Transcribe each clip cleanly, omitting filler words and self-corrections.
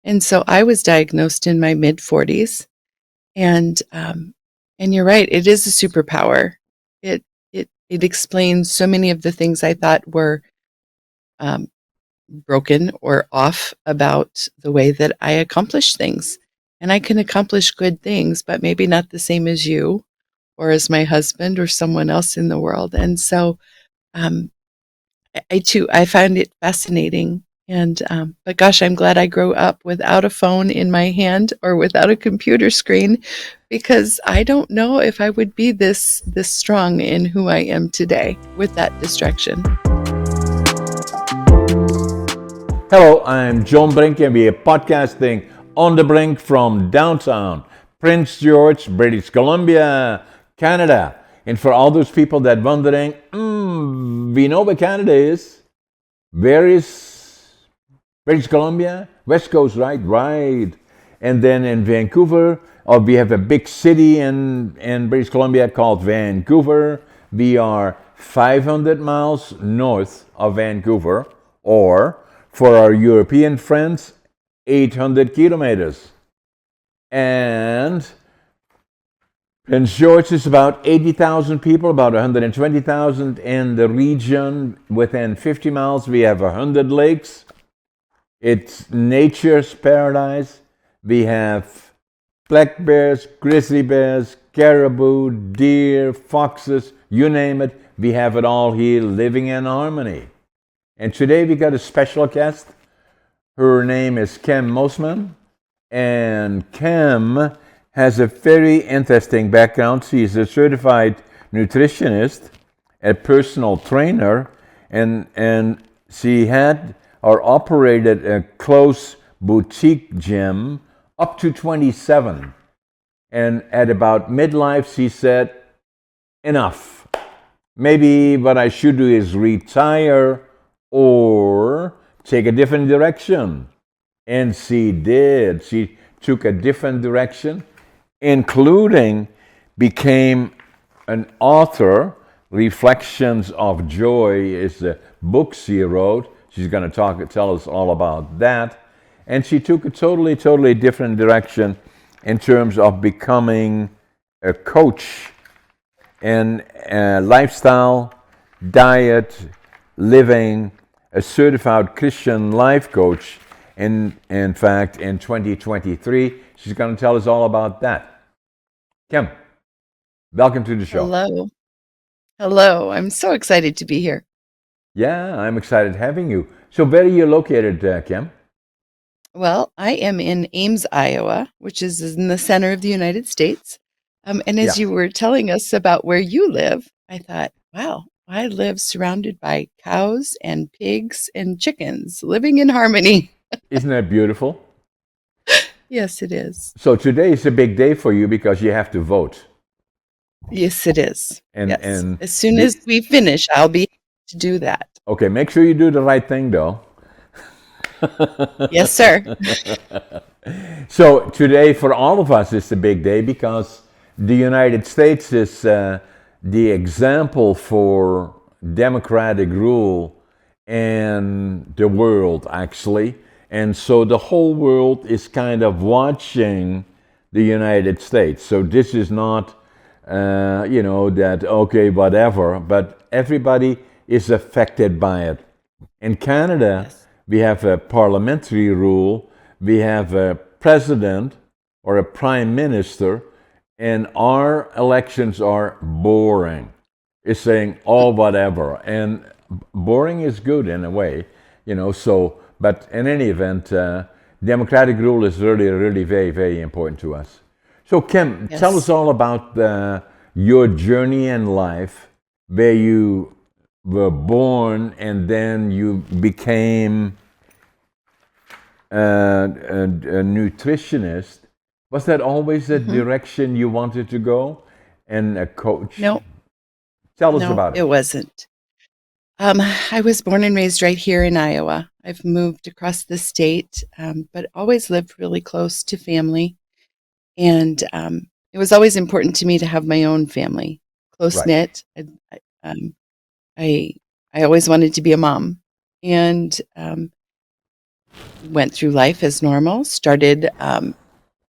And so I was diagnosed in my mid 40s, and you're right, it is a superpower. It explains so many of the things I thought were um, broken or off about the way that I accomplish things. And I can accomplish good things, but maybe not the same as you or as my husband or someone else in the world. And so um, I too, I find it fascinating. And but gosh, I'm glad I grew up without a phone in my hand or without a computer screen, because I don't know if I would be this strong in who I am today with that distraction. Hello, I'm John Brink, and we are podcasting on the Brink from downtown Prince George, British Columbia, Canada. And for all those people that wondering, we know where Canada is. Where is British Columbia? West Coast, right? Right. And then in Vancouver, we have a big city in British Columbia called Vancouver. We are 500 miles north of Vancouver, or for our European friends, 800 kilometers. And Prince George is about 80,000 people, about 120,000 in the region. Within 50 miles, we have 100 lakes. It's nature's paradise. We have black bears, grizzly bears, caribou, deer, foxes, you name it. We have it all here living in harmony. And today we got a special guest. Her name is Kim Mosiman. And Kim has a very interesting background. She is a certified nutritionist, a personal trainer, and she had or operated a close boutique gym up to 27. And at about midlife, she said, enough. Maybe what I should do is retire or take a different direction. And she did. She took a different direction, including became an author. Reflections of Joy is the book she wrote. She's going to tell us all about that. And she took a totally different direction in terms of becoming a coach in lifestyle, diet, living, a certified Christian life coach. In fact, in 2023, she's going to tell us all about that. Kim, welcome to the show. Hello. I'm so excited to be here. Yeah, I'm excited having you. So where are you located, Kim? Well, I am in Ames, Iowa, which is in the center of the United States. And as you were telling us about where you live, I thought, wow, I live surrounded by cows and pigs and chickens living in harmony. Isn't that beautiful? Yes, it is. So today is a big day for you because you have to vote. Yes, it is. And as soon as we finish, I'll be able to do that. Okay, make sure you do the right thing, though. Yes, sir. So today, for all of us, is a big day because the United States is the example for democratic rule in the world, actually. And so the whole world is kind of watching the United States. So this is not, that, okay, whatever, but everybody is affected by it. In Canada, we have a parliamentary rule, we have a president or a prime minister, and our elections are boring. It's saying, oh, whatever. And boring is good in a way, so, but in any event, democratic rule is really very, very important to us. So Kim, tell us all about your journey in life, where you were born and then you became a nutritionist. Was that always the direction you wanted to go? And a coach? No. Tell us about it. It wasn't. I was born and raised right here in Iowa. I've moved across the state, but always lived really close to family. And it was always important to me to have my own family, close knit. I always wanted to be a mom, and went through life as normal, started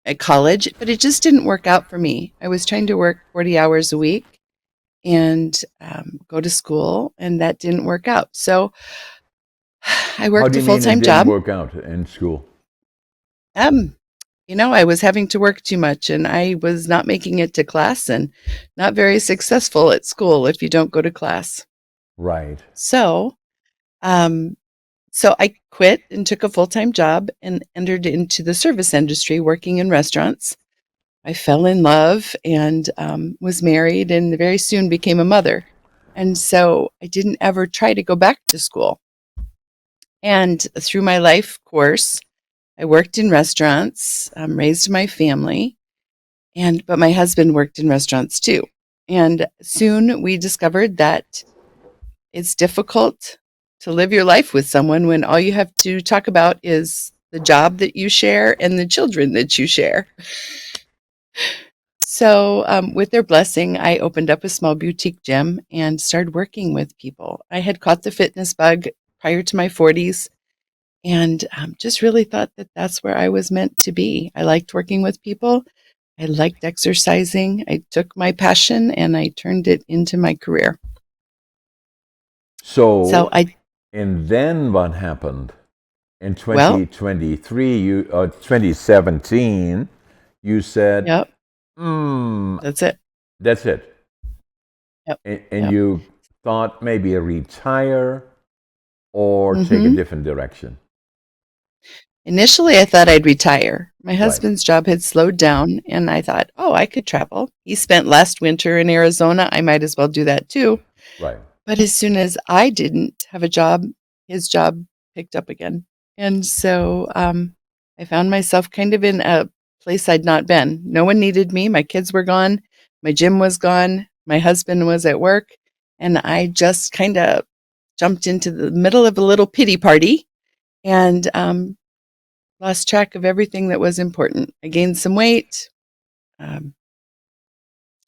at college, but it just didn't work out for me. I was trying to work 40 hours a week and go to school, and that didn't work out. So I How do worked a you mean it full-time didn't job. work out in school? Um, I was having to work too much, and I was not making it to class and not very successful at school if you don't go to class. Right. So, um, so I quit and took a full-time job and entered into the service industry, working in restaurants. I fell in love and was married, and very soon became a mother. And so I didn't ever try to go back to school. And through my life course, I worked in restaurants, raised my family, but my husband worked in restaurants too. And soon we discovered that it's difficult to live your life with someone when all you have to talk about is the job that you share and the children that you share. So, with their blessing, I opened up a small boutique gym and started working with people. I had caught the fitness bug prior to my 40s, and just really thought that that's where I was meant to be. I liked working with people. I liked exercising. I took my passion and I turned it into my career. So So, I, and then what happened? In well, 2023, 2017, you said, yep, hmm, that's it. that's it. Yep, And yep. you thought maybe retire or take a hmm different direction. Initially, I thought I'd retire. My Right, husband's job had slowed down, and I thought, oh, I could travel. He spent last winter in Arizona. I might as well do that too. right. But as soon as I didn't have a job, his job picked up again. And so I found myself kind of in a place I'd not been. No one needed me. My kids were gone. My gym was gone. My husband was at work. And I just kind of jumped into the middle of a little pity party and lost track of everything that was important. I gained some weight, um,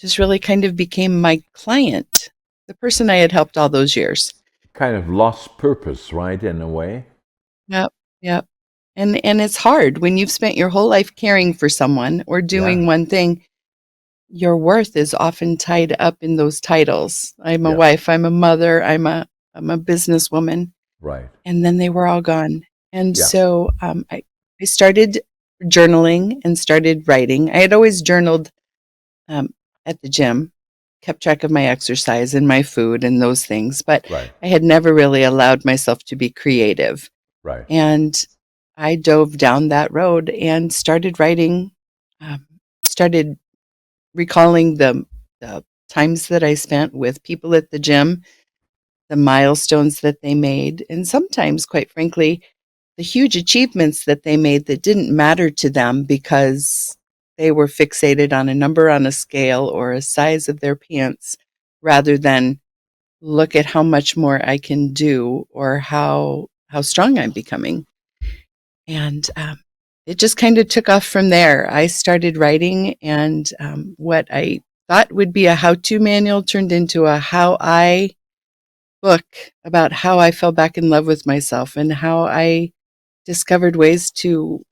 just really kind of became my client, the person I had helped all those years. Kind of lost purpose, right, in a way? Yep, yep. And it's hard when you've spent your whole life caring for someone or Yeah, doing one thing. Your worth is often tied up in those titles. I'm a yeah, wife, I'm a mother, I'm a businesswoman, right. and then they were all gone. And Yeah, so I started journaling and started writing. I had always journaled um, at the gym, kept track of my exercise and my food and those things, but right, I had never really allowed myself to be creative. right. And I dove down that road and started writing, um, started recalling the times that I spent with people at the gym, the milestones that they made, and sometimes, quite frankly, the huge achievements that they made that didn't matter to them because they were fixated on a number on a scale or a size of their pants rather than look at how much more I can do or how strong I'm becoming. And it just kind of took off from there. I started writing, and what I thought would be a how to manual turned into a how I book about how I fell back in love with myself and how I discovered ways to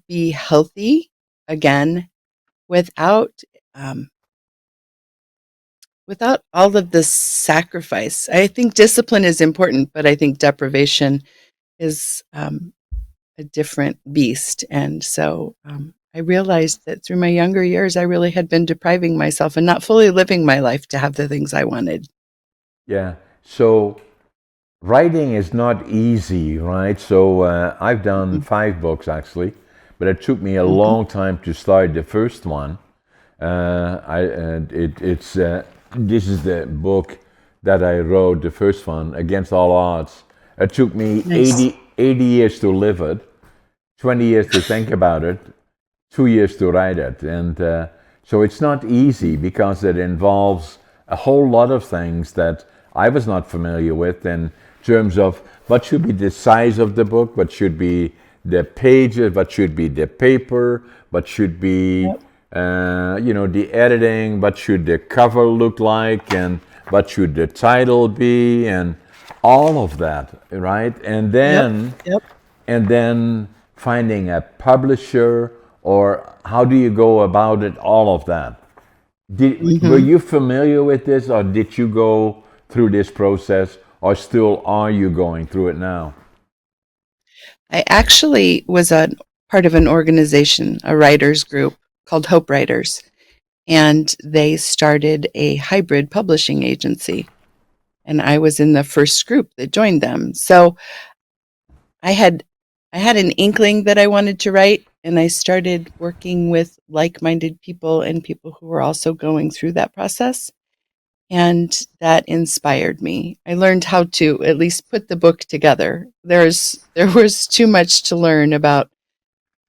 be healthy again without um, without all of the sacrifice. I think discipline is important, but I think deprivation is a different beast. And so I realized that through my younger years, I really had been depriving myself and not fully living my life to have the things I wanted. Yeah. So writing is not easy, right? So I've done Mm-hmm. 5 books actually, but it took me a Mm-hmm. long time to start the first one. It's this is the book that I wrote, the first one, Against All Odds. It took me Nice. 80 years to live it, 20 years to think about it, 2 years to write it. And so it's not easy because it involves a whole lot of things that I was not familiar with in terms of what should be the size of the book, what should be the pages, what should be the paper, what should be, Yep. the editing, what should the cover look like, and what should the title be, and all of that, right? And Yep. then Yep. and then finding a publisher, or how do you go about it, all of that? Were Hmm. you familiar with this, or did you go through this process, or still are you going through it now? I actually was a part of an organization, a writers group called Hope Writers, and they started a hybrid publishing agency. And I was in the first group that joined them. So I had I had an inkling that I wanted to write, and I started working with like-minded people and people who were also going through that process. And that inspired me. I learned how to at least put the book together. There was too much to learn about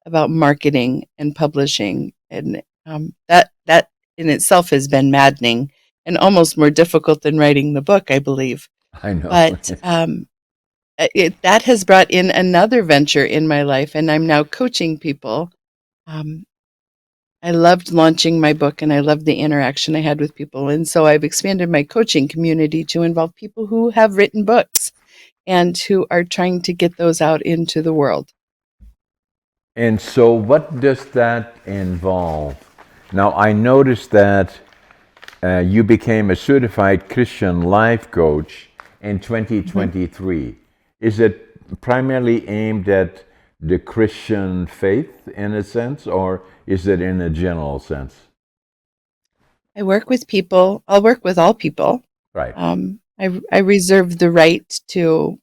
marketing and publishing, and that in itself has been maddening and almost more difficult than writing the book, I believe. I know. But that has brought in another venture in my life, and I'm now coaching people. Um, I loved launching my book, and I loved the interaction I had with people, and so I've expanded my coaching community to involve people who have written books and who are trying to get those out into the world. And so, what does that involve? Now, I noticed that you became a certified Christian life coach in Mhm. 2023. Is it primarily aimed at the Christian faith in a sense, or is it in a general sense? I work with people. I'll work with all people. Right. I reserve the right to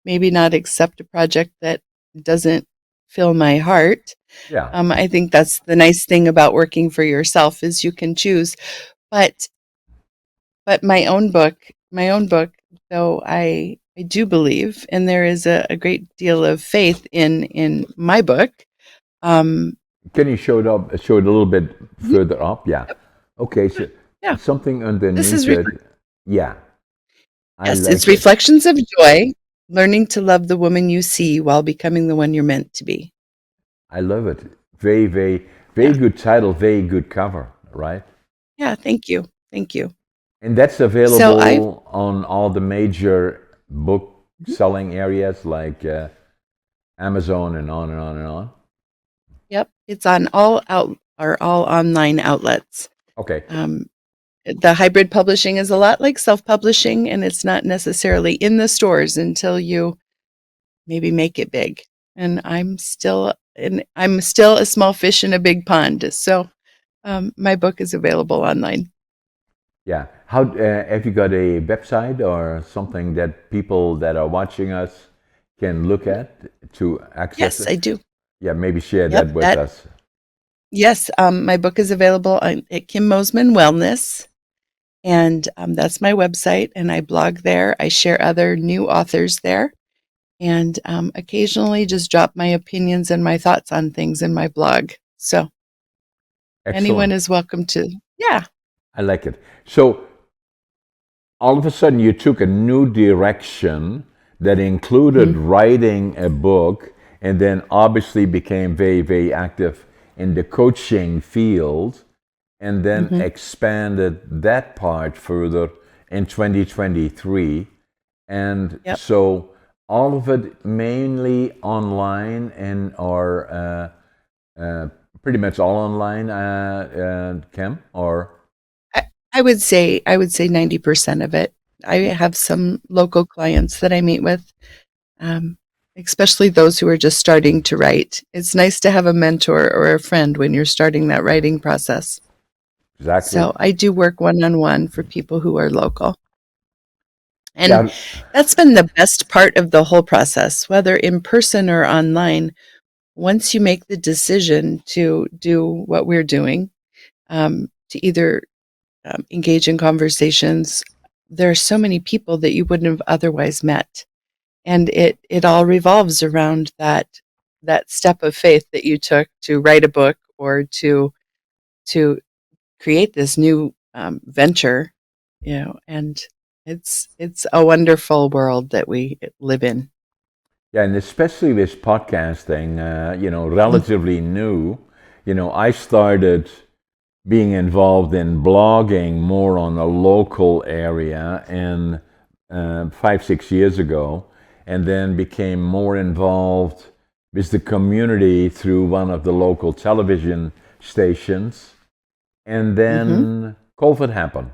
maybe not accept a project that doesn't fill my heart. Yeah. I think that's the nice thing about working for yourself is you can choose. But but my own book, though I do believe, and there is a great deal of faith in my book. Um, Can you show it a little bit mhm, further up? Yeah. yep, Okay. So yeah, something this underneath is it. Yeah. I yes, it's like it. reflections of joy, learning to love the woman you see while becoming the one you're meant to be. I love it. Very, very, very Yeah, good title. Very good cover. Right. yeah. Thank you, thank you. And that's So I, available on all the major book mhm, selling areas like Amazon and on and on and on. yep, it's on all out or all online outlets. Okay. Um, the hybrid publishing is a lot like self-publishing, and it's not necessarily in the stores until you maybe make it big. And I'm still a small fish in a big pond. So my book is available online. Yeah. How have you got a website or something that people that are watching us can look at to access Yes, it? I do. Yeah, maybe share Yep, that with that us. yes. My book is available at Kim Mosiman Wellness, and that's my website. And I blog there. I share other new authors there, and occasionally just drop my opinions and my thoughts on things in my blog. So anyone Excellent. is welcome to. Yeah. I like it. So all of a sudden you took a new direction that included Hmm. writing a book, and then obviously became very, very active in the coaching field, and then Hmm. expanded that part further in 2023. And Yep. so all of it mainly online, and or uh, pretty much all online, Kim, or I, I would say 90% of it. I have some local clients that I meet with, um, especially those who are just starting to write. It's nice to have a mentor or a friend when you're starting that writing process. exactly. So I do work one on one for people who are local. And Yeah. that's been the best part of the whole process, whether in person or online. Once you make the decision to do what we're doing, to either engage in conversations, there are so many people that you wouldn't have otherwise met. And it all revolves around that step of faith that you took to write a book or to create this new venture, and it's a wonderful world that we live in. Yeah, and especially with podcasting, Mhm. relatively new. I started being involved in blogging more on a local area in 5, 6 years ago. and then became more involved with the community through one of the local television stations. And Mm-hmm. then COVID happened.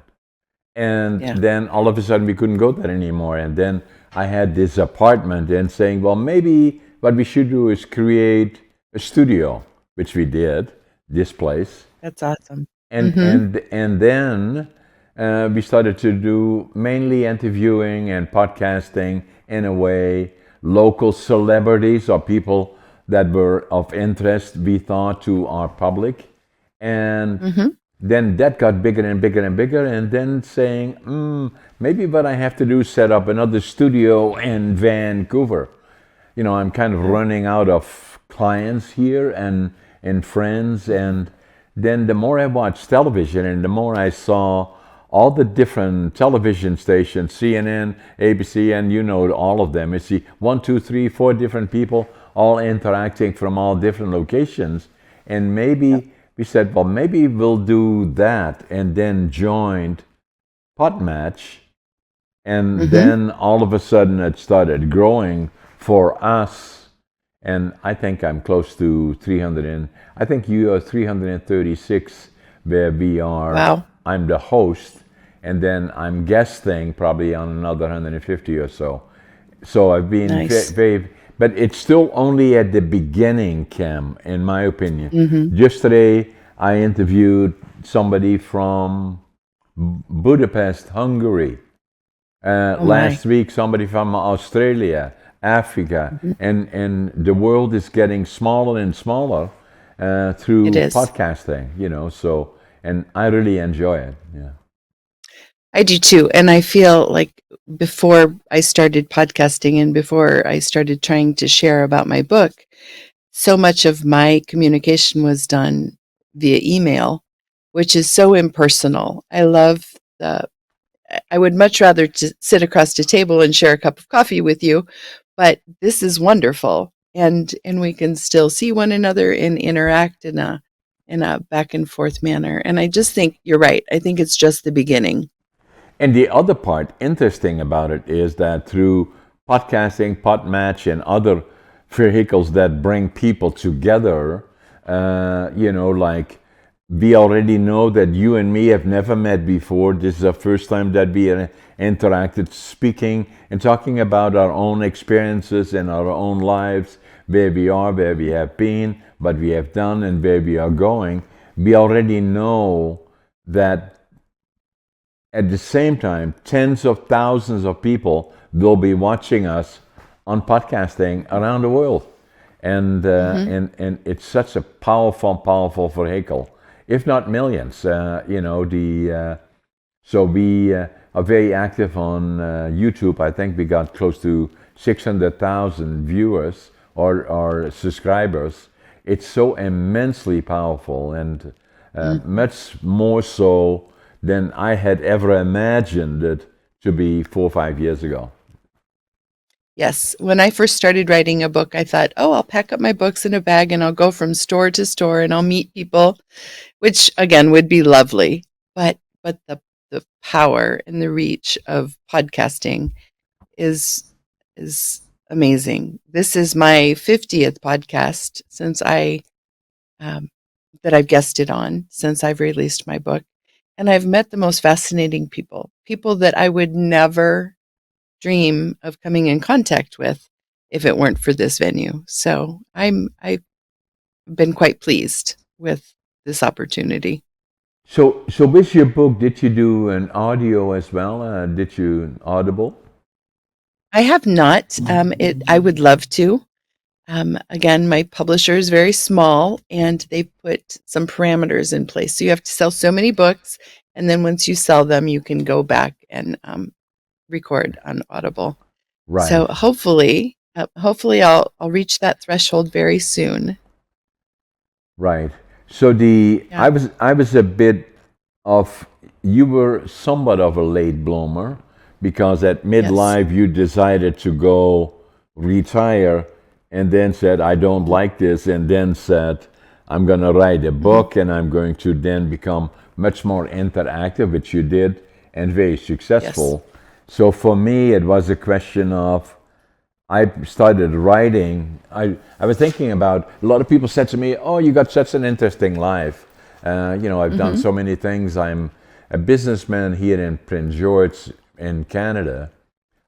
And Yeah. then all of a sudden we couldn't go there anymore. And then I had this apartment and saying, well, maybe what we should do is create a studio, which we did, this place. That's awesome. And Mm-hmm. and and then we started to do mainly interviewing and podcasting in a way, local celebrities or people that were of interest, we thought, to our public. And Mm-hmm. then that got bigger and bigger and bigger, and then saying, maybe what I have to do is set up another studio in Vancouver. I'm kind of Yeah. running out of clients here and friends. And then the more I watched television and the more I saw all the different television stations, CNN, ABC, and all of them. You see one, two, three, four different people all interacting from all different locations. And Yep. maybe we said, well, maybe we'll do that, and then joined Potmatch. And Mm-hmm. then all of a sudden it started growing for us. And I think I'm close to 300, and I think you are 336, where we are, Wow. I'm the host, and then I'm guesting probably on another 150 or so. So I've been Nice. very, but it's still only at the beginning, Kim, in my opinion. Mm-hmm. Just today, I interviewed somebody from Budapest, Hungary. Oh my. Last week, somebody from Australia, Africa, Mhm. and the world is getting smaller and smaller It through is. podcasting. So, and I really enjoy it. Yeah. I do too. And I feel like before I started podcasting and before I started trying to share about my book, so much of my communication was done via email, which is so impersonal. I love the I would much rather sit across the table and share a cup of coffee with you, but this is wonderful, and we can still see one another and interact in a back and forth manner. And I just think you're right. I think it's just the beginning. And the other part interesting about it is that through podcasting, Podmatch, and other vehicles that bring people together, like we already know that you and me have never met before. This is the first time that we interacted, speaking and talking about our own experiences and our own lives, where we are, where we have been, what we have done, and where we are going. We already know that at the same time, tens of thousands of people will be watching us on podcasting around the world, and Hmm. it's such a powerful vehicle, if not millions. So we are very active on YouTube. I think we got close to 600,000 viewers or subscribers. It's so immensely powerful, and Hmm. much more so than I had ever imagined it to be 4 or 5 years ago. Yes. When I first started writing a book, I thought, oh, I'll pack up my books in a bag and I'll go from store to store and I'll meet people, which again would be lovely. But the power and the reach of podcasting is is amazing. This is my 50th podcast since I um, that I've guested on since I've released my book, and I've met the most fascinating people, people that I would never dream of coming in contact with if it weren't for this venue. So I've been quite pleased with this opportunity. So with your book, did you do an audio as well? Did you Audible? I have not. It. I would love to. Again, my publisher is very small and they put some parameters in place. So you have to sell so many books. And then once you sell them, you can go back and record on Audible. So Right. hopefully I'll reach that threshold very soon. Right. So the Yeah. I was a bit of, you were somewhat of a late bloomer, because at Yes. midlife you decided to go retire, and then said, I don't like this, and then said, I'm going to write a Hmm. book and I'm going to then become much more interactive, which you did, and very Yes. successful. So for me it was a question of, I started writing. I was thinking about, a lot of people said to me, "Oh, you got such an interesting life. I've done Mm-hmm. so many things. I'm a businessman here in Prince George in Canada.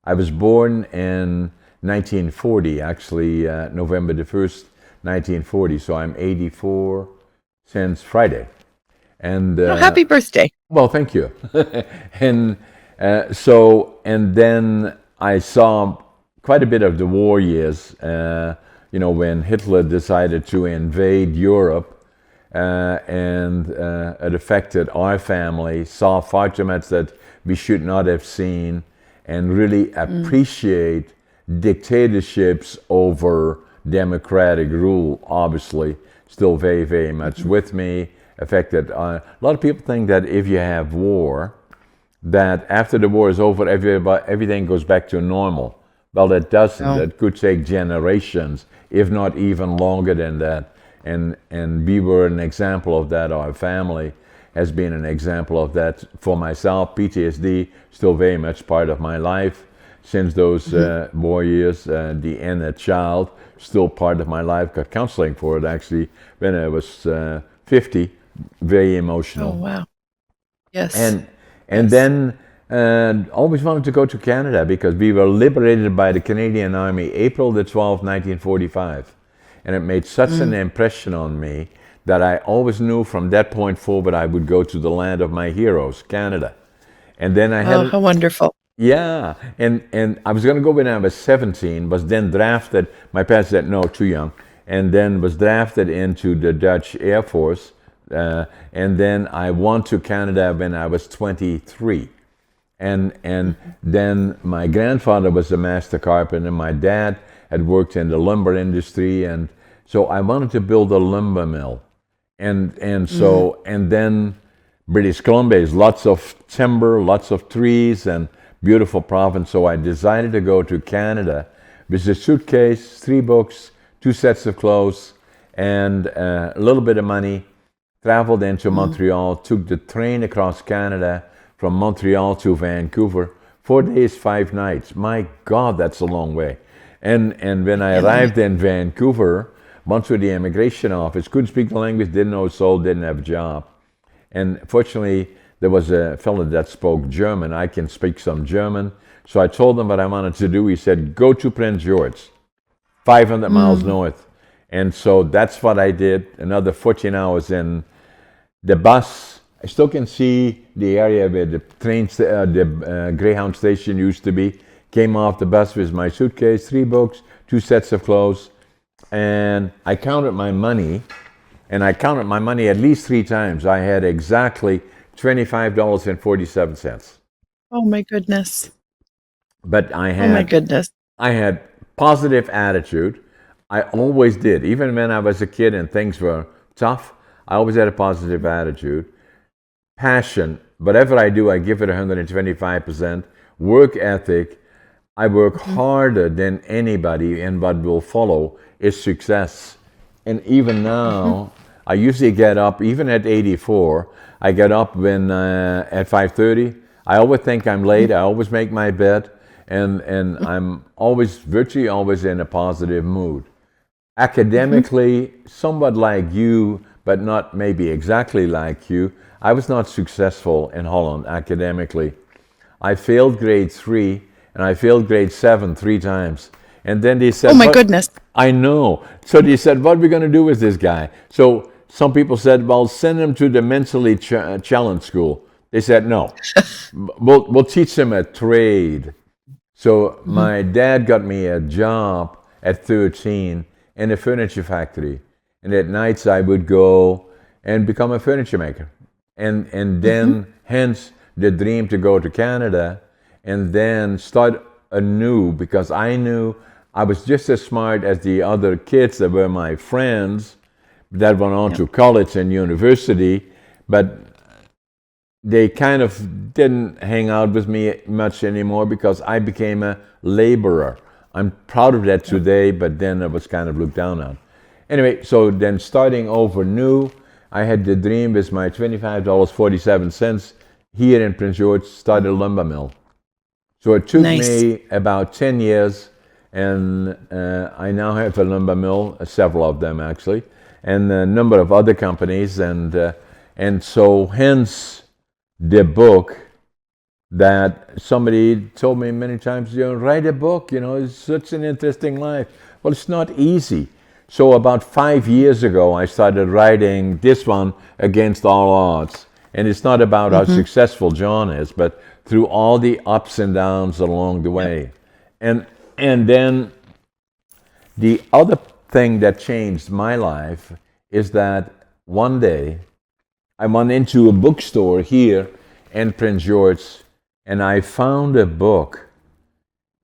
I was born in 1940, actually, November the 1st, 1940. So I'm 84 since Friday. And Oh, happy birthday. well, thank you. And and then I saw quite a bit of the war years. When Hitler decided to invade Europe, and it affected our family. Saw far too much that we should not have seen, and really Mm. appreciate dictatorships over democratic rule. Obviously, still very, very much Mhm. with me. Affected. A lot of people think that if you have war, that after the war is over, everything goes back to normal. Well, it doesn't. Oh, It could take generations, if not even longer than that. And we were an example of that. Our family has been an example of that. For myself, PTSD still very much part of my life since those mhm. war years. The inner child still part of my life. Got counseling for it actually when I was 50. Very Oh, emotional. wow. Yes. And Yes. then always wanted to go to Canada because we were liberated by the Canadian Army April the 12th, 1945. And it made such an Mm. impression on me that I always knew from that point forward I would go to the land of my heroes, Canada. And then I Oh, had, how wonderful. yeah, and I was going to go when I was 17, was then drafted. My parents said, no, too young. And then was drafted into the Dutch Air Force. And then I went to Canada when I was 23. And Mhm. then my grandfather was a master carpenter. My dad had worked in the lumber industry. And so I wanted to build a lumber mill. Mm. And then British Columbia is lots of timber, lots of trees, and beautiful province. So I decided to go to Canada with a suitcase, 3 books, 2 sets of clothes, and a little bit of money. Traveled into Mm. Montreal, took the train across Canada from Montreal to Vancouver. 4 days, 5 nights. My God, that's a long way. And when I I can't arrived imagine. in Vancouver, went through the immigration office, couldn't speak the language, didn't know a soul, didn't have a job. And fortunately, there was a fellow that spoke German. I can speak some German. So I told him what I wanted to do. He said, go to Prince George, 500 miles Mm. north. And so that's what I did. Another 14 hours in the bus. I still can see the area where the Greyhound station used to be. Came off the bus with my suitcase, 3 books, 2 sets of clothes, and I counted my money. And I counted my money at least 3 times. I had exactly $25.47. Oh my goodness. But Oh my goodness. I had positive attitude. I always did. Even when I was a kid and things were tough, I always had a positive attitude. Passion. Whatever I do, I give it 125%. Work ethic. I work Mhm. harder than anybody, and what will follow is success. And even Mhm. now, I usually get up, even at 84, I get up when at 5:30. I always think I'm Mhm. late. I always make my bed, and I'm always, virtually always in a positive mood. Mhm. Academically, somewhat like you, but not maybe exactly like you, I was not successful in Holland academically. I failed grade 3 and I failed grade 7 3 times. And then they Oh said, my what? goodness. I know. So they said, what are we going to do with this guy? So some people said, well, send him to the mentally challenged school. They said, no, we'll teach him a trade. So Mhm. my dad got me a job at 13 in a furniture factory. And at nights I would go and become a furniture maker. And Mhm. then hence the dream to go to Canada and then start anew because I knew I was just as smart as the other kids that were my friends that went on Yep. to college and university, but they kind of didn't hang out with me much anymore because I became a laborer. I'm proud of that Yep. today, but then I was kind of looked down on. Anyway, so then starting over new, I had the dream with my $25.47 here in Prince George, started a lumber mill. So it took Nice. me about 10 years and I now have a lumber mill, several of them actually, and a number of other companies, and so hence the book that somebody told me many times, write a book, it's such an interesting life. Well, it's not easy. So about 5 years ago, I started writing this one, Against All Odds. And it's not about how Mm-hmm. successful John is, but through all the ups and downs along the Yep. way. And and then the other thing that changed my life is that one day I went into a bookstore here in Prince George, and I found a book,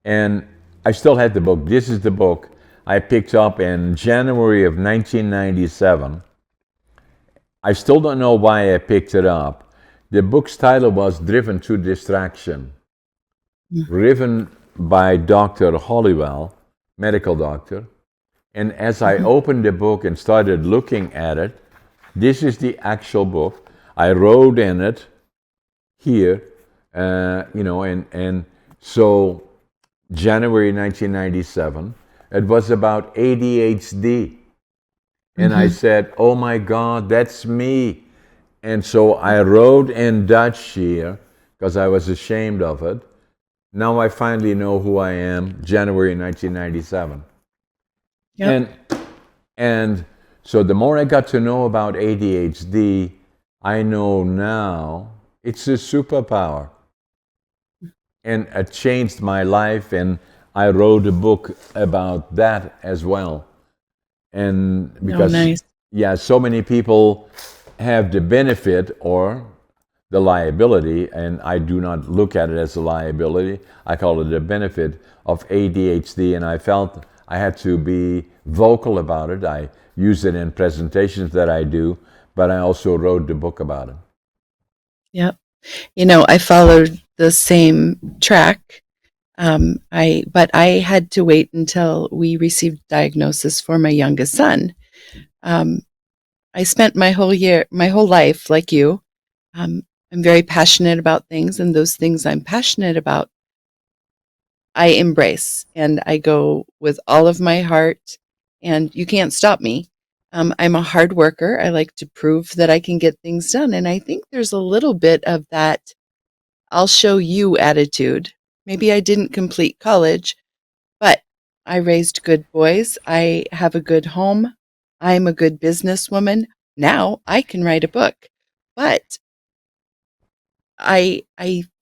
and I still had the book. This is the book I picked up in January of 1997. I still don't know why I picked it up. The book's title was Driven to Distraction, written by Dr. Hollywell, medical doctor. And as I Mm-hmm. opened the book and started looking at it, this is the actual book. I wrote in it here, and so January 1997, it was about ADHD. And I Mm-hmm. said, oh my God, that's me. And so I wrote in Dutch here because I was ashamed of it. Now I finally know who I am, January 1997. Yep. And and so the more I got to know about ADHD, I know now it's a superpower. And it changed my life, and I wrote a book about that as well. And Oh, because, nice. yeah, so many people have the benefit or the liability, and I do not look at it as a liability. I call it a benefit of ADHD, and I felt I had to be vocal about it. I use it in presentations that I do, but I also wrote the book about it. Yep. I followed the same track. But I had to wait until we received diagnosis for my youngest son. Um, I spent my whole life, like you. I'm very passionate about things, and those things I'm passionate about, I embrace and I go with all of my heart, and you can't stop me. I'm a hard worker. I like to prove that I can get things done. And I think there's a little bit of that I'll show you attitude. Maybe I didn't complete college, but I raised good boys. I have a good home. I'm a good businesswoman. Now I can write a book. But I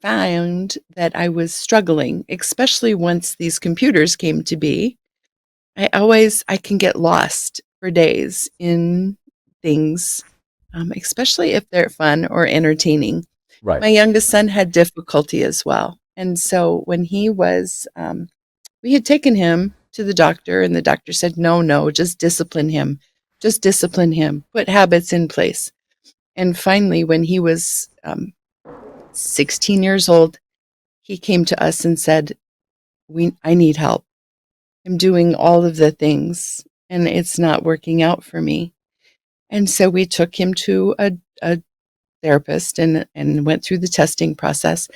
found that I was struggling, especially once these computers came to be. I can get lost for days in things, especially if they're fun or entertaining. Right. My youngest son had difficulty as well. And so when we had taken him to the doctor, and the doctor said, no, no, just discipline him. Just discipline him, put habits in place. And finally, when he was 16 years old, he came to us and said, I need help. I'm doing all of the things and it's not working out for me. And so we took him to a therapist and went through the testing process.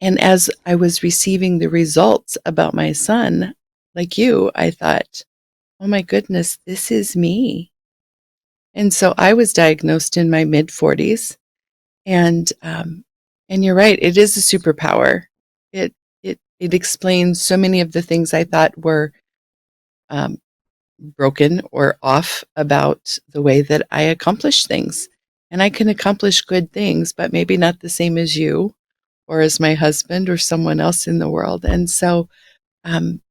And as I was receiving the results about my son, like you, I thought, oh my goodness, this is me. And so I was diagnosed in my mid 40s, and you're right, it is a superpower. It explains so many of the things I thought were um, broken or off about the way that I accomplish things. And I can accomplish good things, but maybe not the same as you or as my husband or someone else in the world. And so um,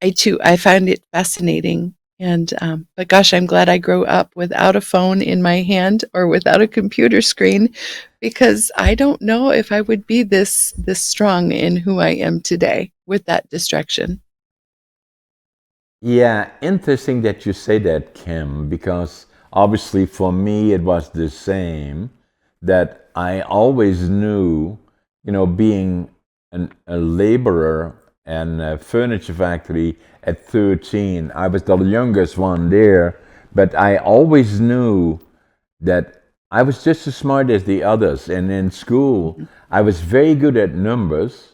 I too, I find it fascinating. And but gosh, I'm glad I grew up without a phone in my hand or without a computer screen, because I don't know if I would be this strong in who I am today with that distraction. Yeah, interesting that you say that, Kim, because obviously for me it was the same. That I always knew, being a laborer and a furniture factory at 13, I was the youngest one there, but I always knew that I was just as smart as the others. And in school, I was very good at numbers,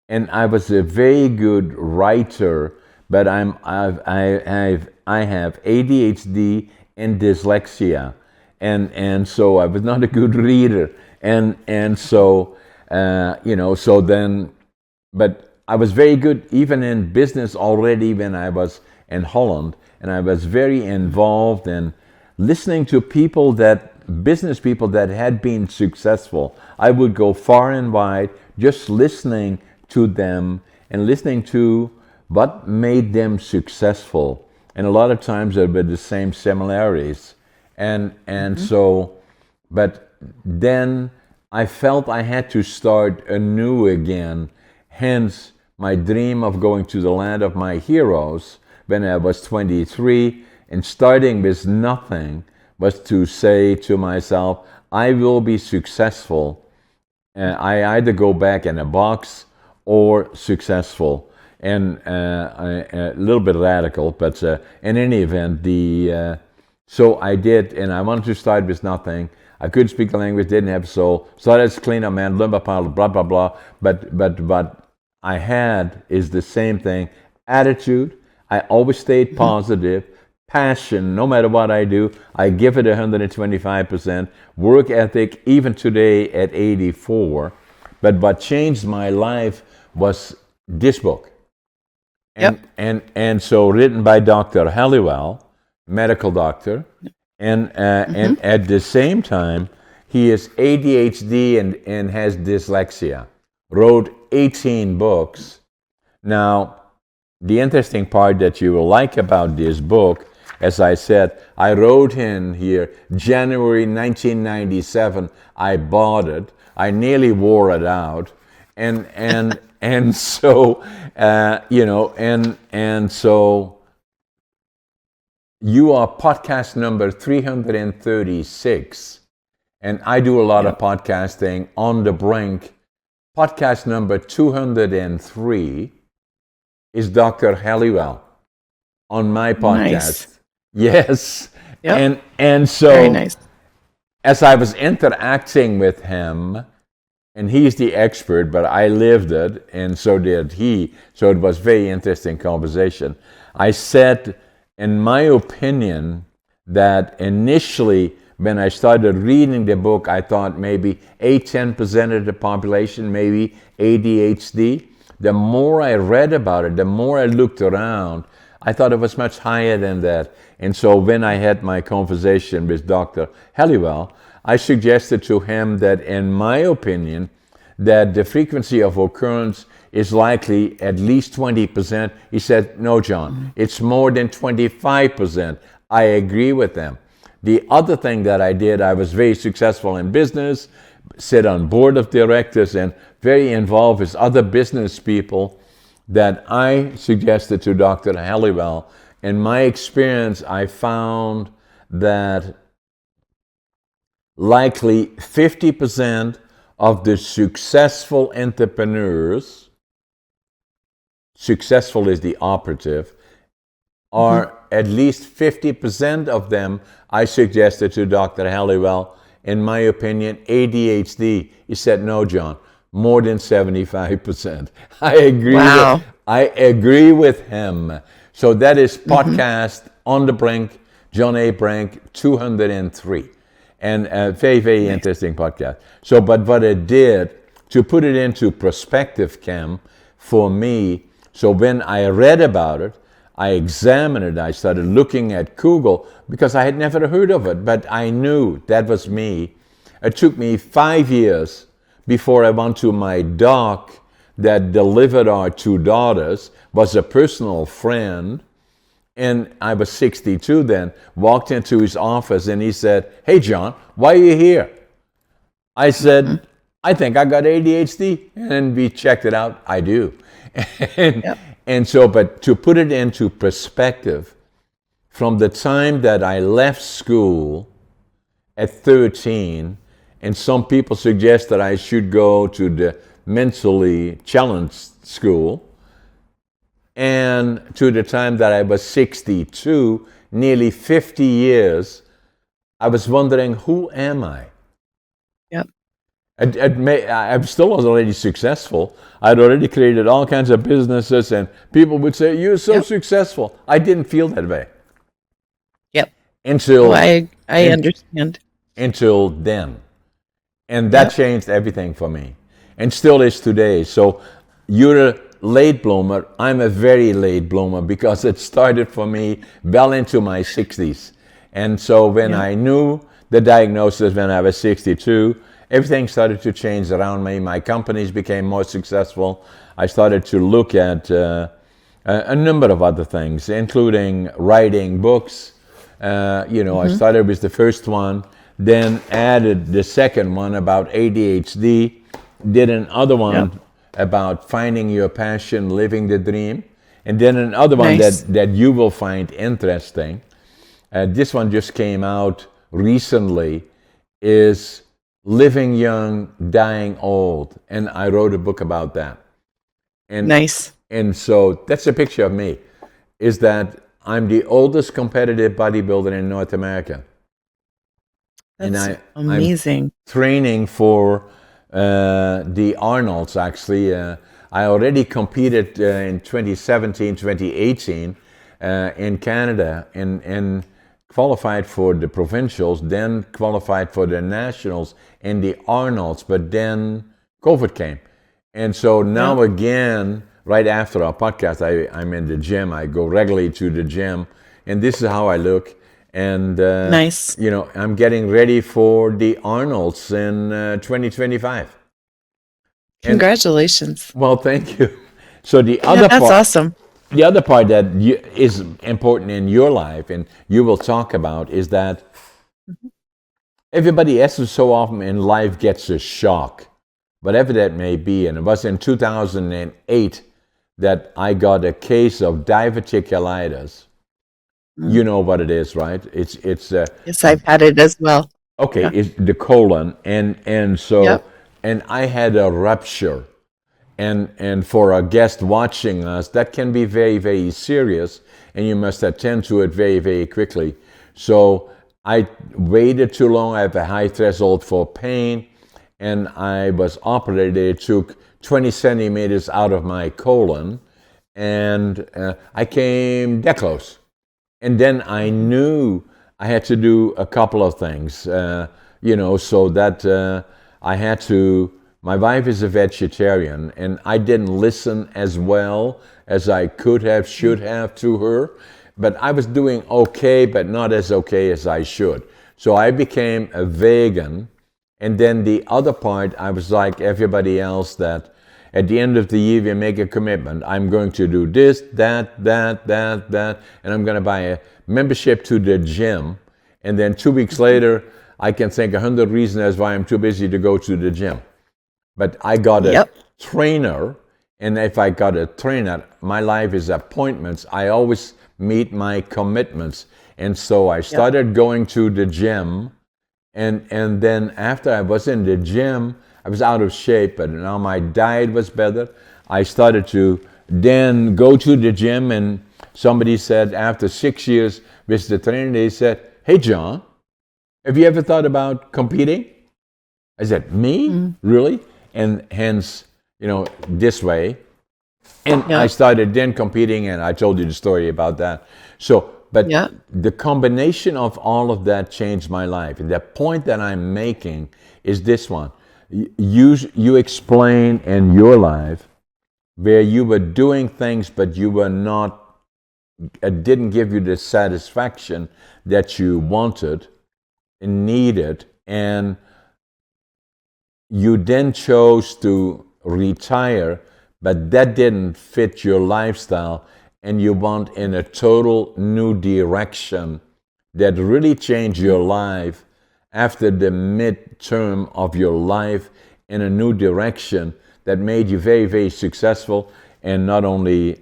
and I was a very good writer, but I have ADHD and dyslexia, and so I was not a good reader, and so so then, but I was very good even in business already when I was in Holland, and I was very involved in listening to people business people that had been successful. I would go far and wide just listening to them and listening to what made them successful. And a lot of times there were the same similarities. And Mhm. so, but then I felt I had to start anew again. Hence, my dream of going to the land of my heroes when I was 23 and starting with nothing was to say to myself, I will be successful. I either go back in a box or successful. And a little bit radical, but in any event, so I did, and I wanted to start with nothing. I couldn't speak the language, didn't have soul. Started as cleaner man, lumber pile, blah blah blah. But what I had is the same thing: attitude. I always stayed Mhm. positive, passion. No matter what I do, I give it 125%. Work ethic, even today at 84. But what changed my life was this book, Yep. and so written by Dr. Halliwell, medical doctor, and Mhm. at the same time he is ADHD and has dyslexia. Wrote 18 books. Now, the interesting part that you will like about this book, as I said, I wrote in here January 1997. I bought it. I nearly wore it out, and so and so you are podcast number 336, and I do a lot of Yep. podcasting on the brink. Podcast number 203 is Dr. Halliwell on my Nice. podcast. Yes. Yep. And Very so nice. as I was interacting with him, and he's the expert, but I lived it, and so did he. So it was very interesting conversation. I said, in my opinion, that initially when I started reading the book, I thought maybe 8-10% of the population, maybe ADHD. The more I read about it, the more I looked around, I thought it was much higher than that. And so when I had my conversation with Dr. Halliwell, I suggested to him that, in my opinion, that the frequency of occurrence is likely at least 20%. He said, no, John, Mhm. it's more than 25%. I agree with them. The other thing that I did, I was very successful in business, sit on board of directors, and very involved with other business people that I suggested to Dr. Halliwell. In my experience, I found that likely 50% of the successful entrepreneurs, successful is the operative, Mhm. are at least 50% of them, I suggested to Dr. Halliwell, in my opinion, ADHD. He said, no, John, more than 75%. Wow. I agree with him. So that is Mhm. podcast on the brink, John A. Brink, 203. And a very, very Nice. interesting podcast. So, but what it did, to put it into perspective, Cam, for me, so when I read about it, I examined it, I started looking at Google because I had never heard of it, but I knew that was me. It took me 5 years before I went to my doc that delivered our two daughters, was a personal friend, and I was 62 then, walked into his office and he said, hey, John, why are you here? I Mhm. said, I think I got ADHD. And we checked it out. I do. and, Yep. and so, but to put it into perspective, from the time that I left school at 13, and some people suggest that I should go to the mentally challenged school, and to the time that I was 62, nearly 50 years, I was wondering, who am I? Yep. I still was already successful. I'd already created all kinds of businesses, and people would say, "You're so Yep. successful." I didn't feel that way Yep. Oh, until I un- understand. until then, and that Yep. changed everything for me, and still is today. So you're a late bloomer. I'm a very late bloomer because it started for me well into my 60s, and so when Yep. I knew the diagnosis when I was 62, everything started to change around me. My companies became more successful. I started to look at a number of other things, including writing books. I Mm-hmm. started with the first one, then added the second one about ADHD, did another Yep. one about finding your passion, living the dream, and then another one Nice. that you will find interesting. This one just came out recently, is Living Young, Dying Old, and I wrote a book about that. And Nice. and so that's a picture of me. Is that I'm the oldest competitive bodybuilder in North America, and That's I'm amazing. training for the Arnolds. Actually, I already competed in 2017, 2018 in Canada, and qualified for the provincials, then qualified for the nationals in the Arnolds, but then COVID came. And so now Yep. again, right after our podcast, I'm in the gym. I go regularly to the gym, and this is how I look. And Nice. I'm getting ready for the Arnolds in 2025. And Congratulations. well, thank you. So Yeah, that's awesome. the other part that is important in your life, and you will talk about, is that Mhm. everybody else so often in life gets a shock, whatever that may be. And it was in 2008 that I got a case of diverticulitis. Mm. You know what it is, right? It's Yes, I've had it as well. okay. Yeah. It's the colon, and so Yep. and I had a rupture, and for a guest watching us, that can be very, very serious, and you must attend to it very, very quickly. So I waited too long. I have a high threshold for pain, and I was operated. It took 20 centimeters out of my colon, and I came that close. And then I Mhm. knew I had to do a couple of things, so that I had to. My wife is a vegetarian, and I didn't listen as well as I could have, Mm. should have to her. But I was doing okay, but not as okay as I should. So I became a vegan. And then the other part, I was like everybody else, that at the end of the year, we make a commitment. I'm going to do this, that, and I'm going to buy a membership to the gym. And then 2 weeks Mhm. later, I can think 100 reasons as why I'm too busy to go to the gym. But I got a Yep. trainer, and if I got a trainer, my life is appointments. I always meet my commitments. And so I Yep. started going to the gym, and then after I was in the gym, I was out of shape, but now my diet was better. I started to then go to the gym, and somebody said after 6 years with the trainer, they said, "Hey, John, have you ever thought about competing?" I said, "Me? Mm. Really?" And hence, this way. And I Yep. started then competing, and I told you the story about that. So, but Yep. the combination of all of that changed my life. And the point that I'm making is this one. You explain in your life where you were doing things, but you were not, it didn't give you the satisfaction that you wanted and needed. And you then chose to retire, but that didn't fit your lifestyle, and you went in a total new direction that really changed your life after the midterm of your life, in a new direction that made you very, very successful. And not only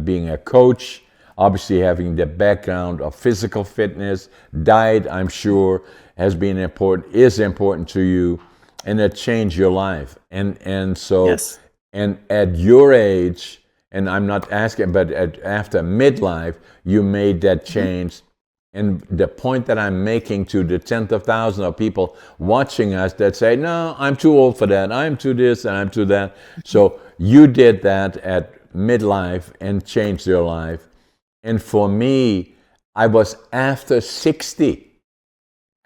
being a coach, obviously having the background of physical fitness, diet, I'm sure, is important to you, and it changed your life. And so, Yes. and at your age, and I'm not asking, but after midlife, you made that Mhm. change, And the point that I'm making to the tenth of thousands of people watching us that say, no, I'm too old for that, I'm too this, and I'm too that. So you did that at midlife and changed your life. And for me, I was after 60.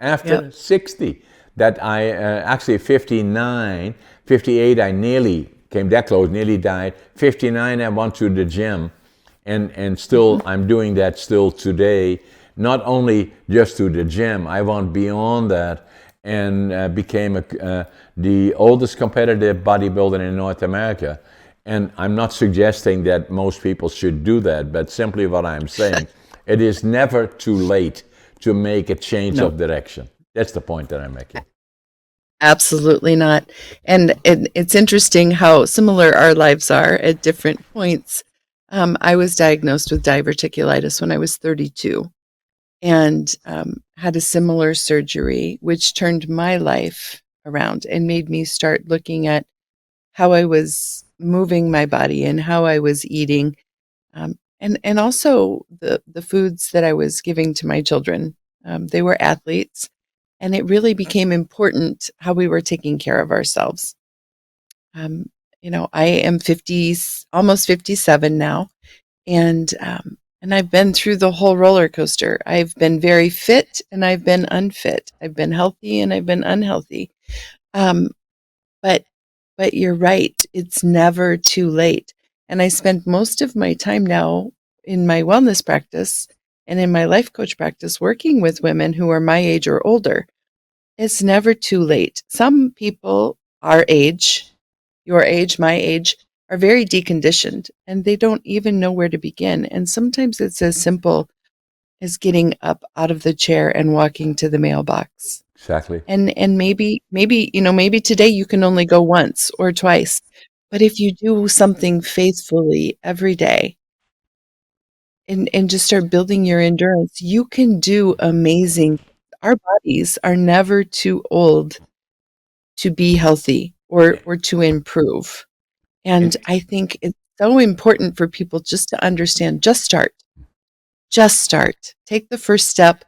Yep. After 60, that I actually 59, 58, I nearly came that close, nearly died. 59, I went to the gym, and Mhm. still I'm doing that still today. Not only just to the gym, I went beyond that and became the oldest competitive bodybuilder in North America. And I'm not suggesting that most people should do that, but simply what I'm saying, it is never too late to make a change No, of direction. That's the point that I'm making. absolutely not. And it's interesting how similar our lives are at different points. I was diagnosed with diverticulitis when I was 32 and had a similar surgery, which turned my life around and made me start looking at how I was moving my body and how I was eating, and also the foods that I was giving to my children. They were athletes, and it really became important how we were taking care of ourselves. Um, I am 50, almost 57 now, and I've been through the whole roller coaster. I've been very fit, and I've been unfit. I've been healthy, and I've been unhealthy. Um, but but you're right. It's never too late. And I spend most of my time now in my wellness practice and in my life coach practice working with women who are my age or older. It's never too late. Some people our age, your age, my age, are very deconditioned and they don't even know where to begin. And sometimes it's as simple as getting up out of the chair and walking to the mailbox. Exactly. And maybe today you can only go once or twice, but if you do something faithfully every day and just start building your endurance, you can do amazing. Our bodies are never too old to be healthy or to improve. And And I think it's so important for people just to understand, just start. Just start. Take the first step.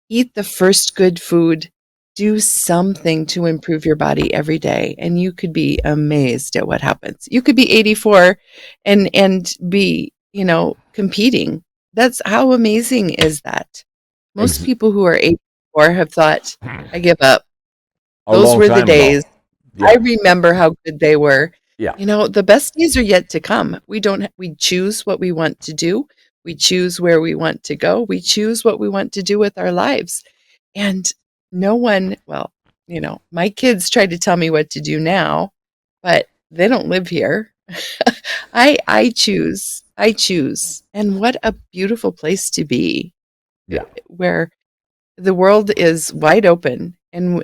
Eat the first good food. Do something to improve your body every day, and you could be amazed at what happens. You could be 84 and be, competing. That's how amazing is that? Most ex- people who are 84 have thought, I give up. a Those long were the time ago. days. I Yeah, remember how good they were. yeah. The best days are yet to come. We choose what we want to do. We choose where we want to go. We choose what we want to do with our lives. And no one, well, my kids try to tell me what to do now, but they don't live here. I choose. I choose. And what a beautiful place to be, Yeah. where the world is wide open and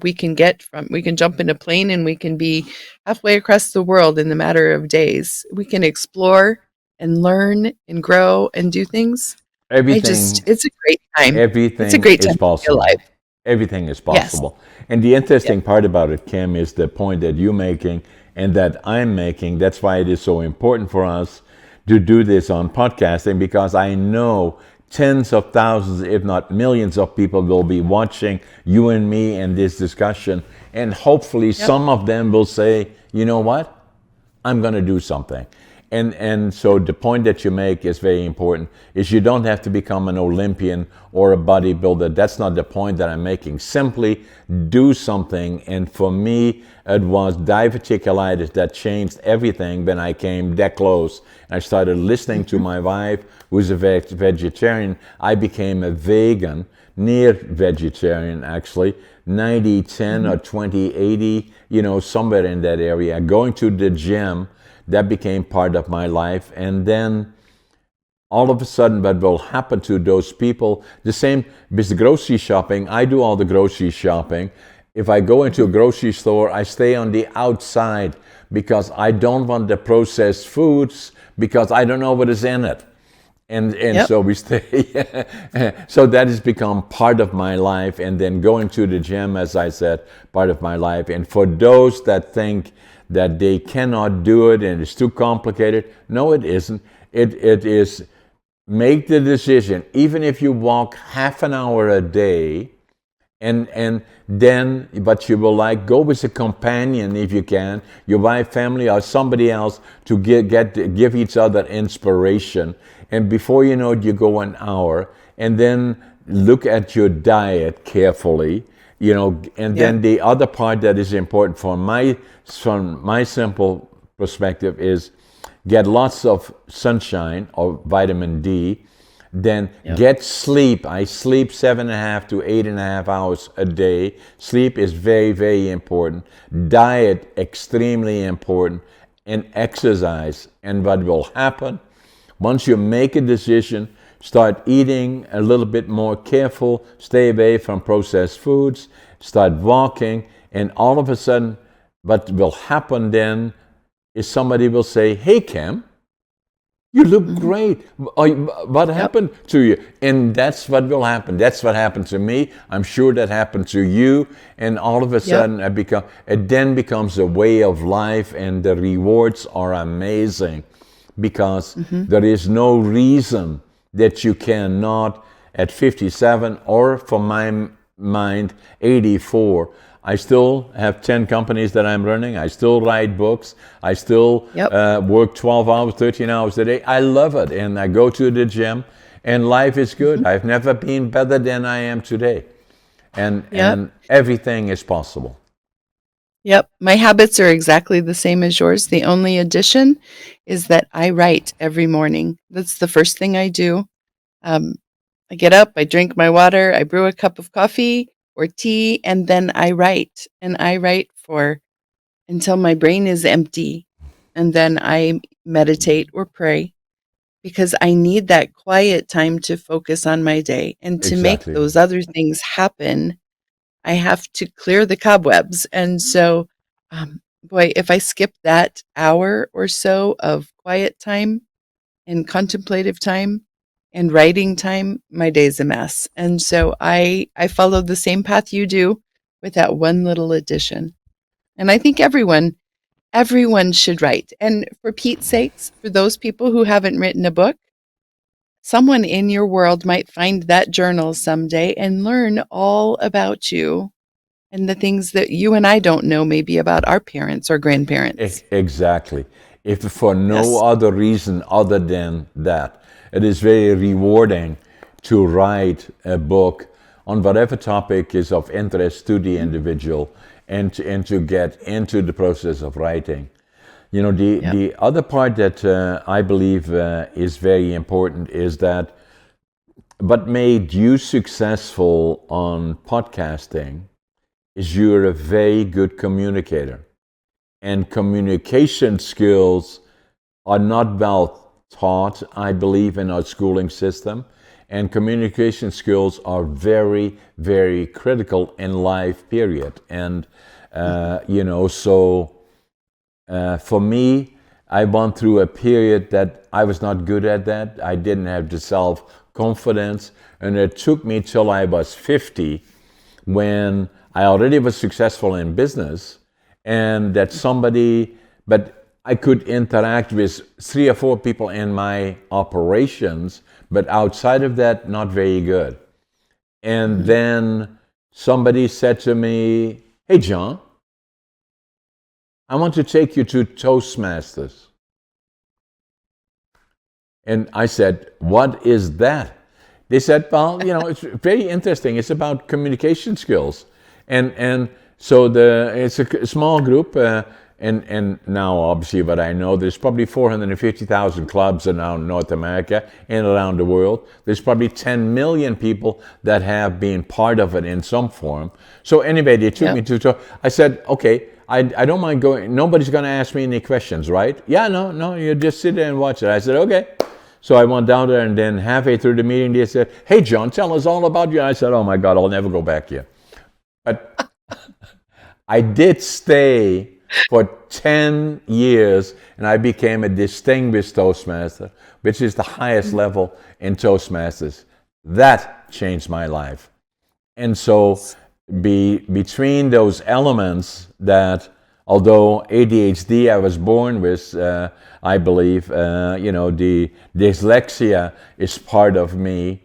we can jump in a plane and we can be halfway across the world in the matter of days. We can explore and learn and grow and do things. Everything It's a great time. It's a everything great is time to be alive. possible. Everything is Yes. possible. And the Yep. interesting part about it, Kim, is the point that you're making and that I'm making. That's why it is so important for us to do this on podcasting, because I know tens of thousands, if not millions of people will be watching you and me and this discussion. And hopefully Yep. some of them will say, you know what? I'm going to do something. And so the point that you make is very important, is you don't have to become an Olympian or a bodybuilder. That's not the point that I'm making. Simply do something. And for me, it was diverticulitis that changed everything when I came that close. I started listening to Mhm. my wife, who's a vegetarian. I became a vegan, near vegetarian actually, 90-10 Mhm. or 20-80, somewhere in that area. Going to the gym, that became part of my life. And then all of a sudden, what will happen to those people, the same with the grocery shopping, I do all the grocery shopping. If I go into a Mhm. grocery store, I stay on the outside because I don't want the processed foods because I don't know what is in it. And Yep. so we stay. So that has become part of my life. And then going to the gym, as I said, part of my life. And for those that think that they cannot do it and it's too complicated, no, it isn't. It is make the decision, even if you walk half an hour a day, and then, but you will like go with a companion if you can, your wife, family, or somebody else to give each other inspiration. And before you know it, you go an hour, and then look at your diet carefully, and Yeah. then the other part that is important from my simple perspective is get lots of sunshine or vitamin D, then Yep. get sleep. I sleep 7.5 to 8.5 hours a day. Sleep is very, very important. Diet, extremely important. And exercise. And what will happen, once you make a decision, start eating a little bit more careful, stay away from processed foods, start walking, and all of a sudden, what will happen then is somebody will say, "Hey, Cam, you look Mhm. great. What Yep. happened to you?" And that's what will happen. That's what happened to me. I'm sure that happened to you. And all of a Yep. sudden, it then becomes a way of life, and the rewards are amazing because Mhm. there is no reason that you cannot, at 57, or for my mind, 84. I still have 10 companies that I'm running. I still write books. I still Yep. work 12 hours, 13 hours a day. I love it. And I go to the gym, and life is good. Mhm. I've never been better than I am today. And, Yep. and everything is possible. Yep. My habits are exactly the same as yours. The only addition is that I write every morning. That's the first thing I do. Um, I get up, I drink my water, I brew a cup of coffee or tea, and then I write. And I write for until my brain is empty. And then I meditate or pray because I need that quiet time to focus on my day. And to make Exactly. those other things happen, I have to clear the cobwebs. And so, boy, if I skip that hour or so of quiet time and contemplative time and writing time, my day's a mess. And so I follow the same path you do with that one little addition. And I think everyone should write. And for Pete's sakes, for those people who haven't written a book, someone in your world might find that journal someday and learn all about you and the things that you and I don't know maybe about our parents or grandparents. Exactly. If for no Yes. other reason other than that, it is very rewarding to write a book on whatever topic is of interest to the Mhm. individual, and to get into the process of writing. The Yep. the other part that I believe is very important is that what made you successful on podcasting is you're a very good communicator, and communication skills are not well taught, I believe, in our schooling system. And communication skills are very, very critical in life, period. And, Mhm. so for me, I went through a period that I was not good at that. I didn't have the self confidence. And it took me till I was 50 when I already was successful in business, and that somebody, but I could interact with 3 or 4 people in my operations, but outside of that, not very good. And Mhm. then somebody said to me, "Hey, John, I want to take you to Toastmasters." And I said, "What is that?" They said, "Well, it's very interesting. It's about communication skills." And so it's a small group, and now obviously what I know, there's probably 450,000 clubs around North America and around the world. There's probably 10 million people that have been part of it in some form. So anyway, they took Yep. me to. I said, "Okay, I don't mind going. Nobody's going to ask me any questions, right?" "Yeah, no, you just sit there and watch it." I said, "Okay." So I went down there, and then halfway through the meeting, they said, "Hey, John, tell us all about you." I said, "Oh my God, I'll never go back here." But I did stay for 10 years, and I became a distinguished Toastmaster, which is the highest Mhm. level in Toastmasters. That changed my life. And so between those elements that although ADHD I was born with, I believe, the dyslexia is part of me.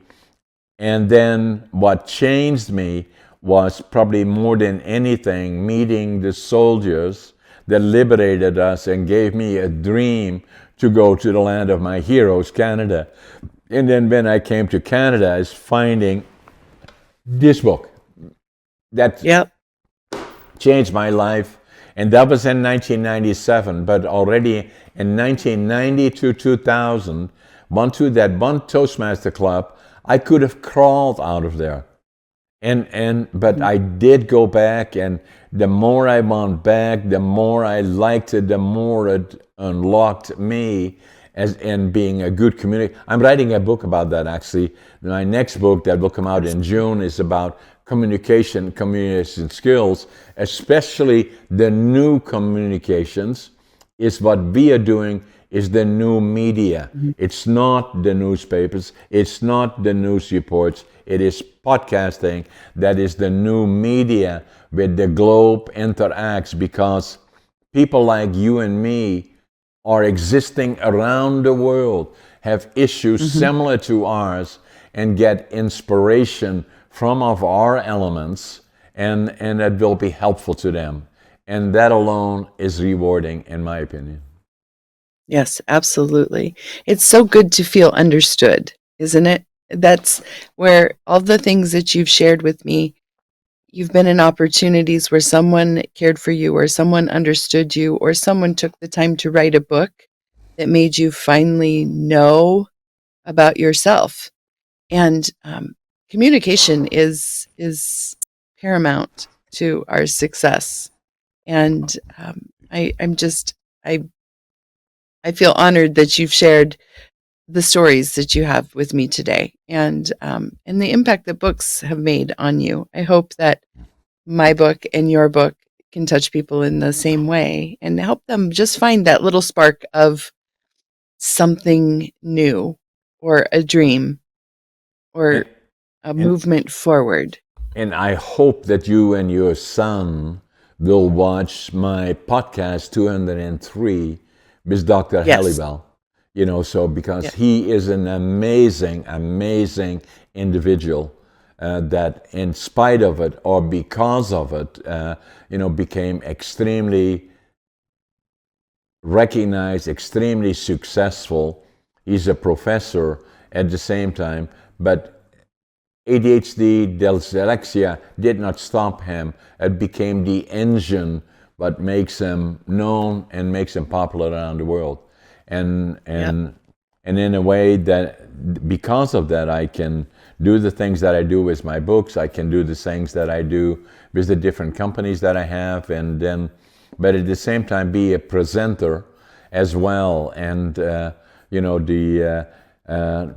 And then what changed me was probably more than anything meeting the soldiers that liberated us and gave me a dream to go to the land of my heroes, Canada. And then when I came to Canada, is finding this book that Yep. changed my life. And that was in 1997, but already in 1990 to 2000, to that one Toastmaster club, I could have crawled out of there. But I did go back, and the more I went back, the more I liked it, the more it unlocked me as in being a good communicator. I'm writing a book about that, actually. My next book that will come out in June is about communication skills, especially the new communications, is what we are doing is the new media. It's not the newspapers, it's not the news reports, it is podcasting that is the new media where the globe interacts, because people like you and me are existing around the world, have issues similar to ours, and get inspiration from of our elements, and that will be helpful to them. And that alone is rewarding, in my opinion. Yes, absolutely. It's so good to feel understood, isn't it? That's where all the things that you've shared with me, you've been in opportunities where someone cared for you, or someone understood you, or someone took the time to write a book that made you finally know about yourself. And communication is paramount to our success. And I'm just I feel honored that you've shared the stories that you have with me today, and the impact that books have made on you. I hope that my book and your book can touch people in the same way and help them just find that little spark of something new, or a dream, And, or a and, movement forward. and I hope that you and your son will watch my podcast 203 with Dr. Yes. Halliwell. Because Yeah. he is an amazing, amazing individual that, in spite of it or because of it, became extremely recognized, extremely successful. He's a professor at the same time, but ADHD, dyslexia did not stop him. It became the engine what makes him known and makes him popular around the world. And Yep. in a way that, because of that, I can do the things that I do with my books. I can do the things that I do with the different companies that I have, but at the same time be a presenter as well. And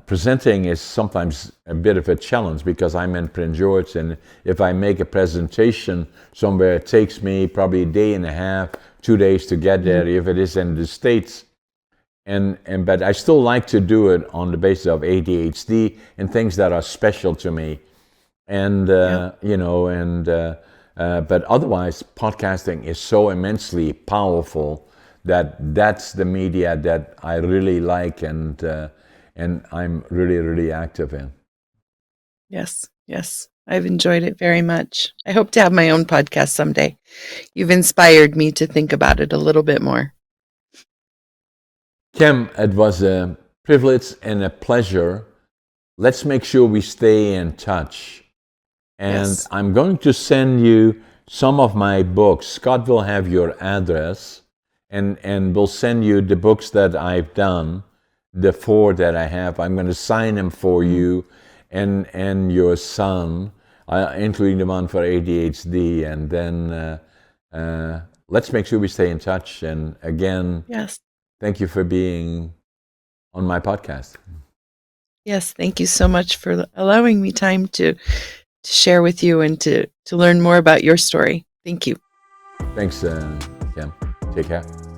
presenting is sometimes a bit of a challenge, because I'm in Prince George, and if I make a presentation somewhere, it takes me probably a day and a half, 2 days to get there. If it is in the States, but I still like to do it on the basis of ADHD and things that are special to me, but otherwise, podcasting is so immensely powerful that's the media that I really like, and I'm really, really active in. Yes. Yes. I've enjoyed it very much. I hope to have my own podcast someday. You've inspired me to think about it a little bit more. Kim, it was a privilege and a pleasure. Let's make sure we stay in touch. And Yes. I'm going to send you some of my books. Scott will have your address, and we'll send you the books that I've done, the 4 that I have. I'm going to sign them for you and your son, including the one for ADHD. And then let's make sure we stay in touch. And again, Yes. thank you for being on my podcast. Yes. Thank you so much for allowing me time to share with you and to learn more about your story. Thank you. Thanks, Kim. Take care.